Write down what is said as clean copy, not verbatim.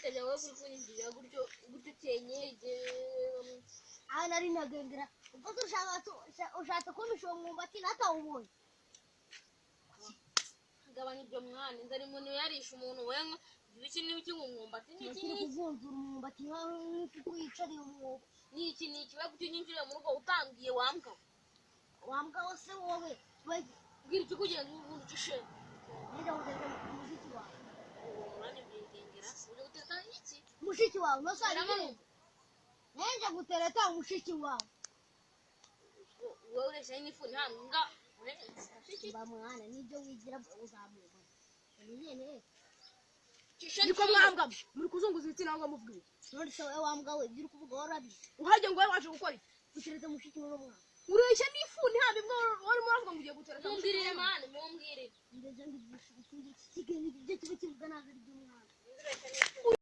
ukajya wowe uri kunyinjira gutyo utenyeje aha nari nagendera ubwo ushatse kumisha uwo mwumbati natawubonye gabanya ibyo mwana inzara umuntu yarisha umuntu wenga ibiki n'ibiki mu mwumbati n'iki kuvunzura umwumbati nk'ifu yicariye umwobo n'iki baga unyinjira mu rugo utambwiye wambwa wose wowe bwira icyo kugenza ubundi ucishe nijya gutereta mushiki wawe urane bwengera uje gutereta iki mushiki wawe nosari nje gutereta mushiki wawe wowe uresha n'ifu ntambwa ba mwana nibyo wigira uzamubona nyene niko mwambwa muri kuzunguza ibiti nangwa mubwira none se wowe wambwa we ibyo uri kuvuga warabi uhajye ngo waje gukora iki gutereta mushiki wawe mwana ureshya n'ifu ntambi mwo wari muravuga ngo ugiye gutereta mumbwirire mwana mumbwirire ndeze ngo igisigaye ibyo kiba kivuga ntabwo ari iby'umwana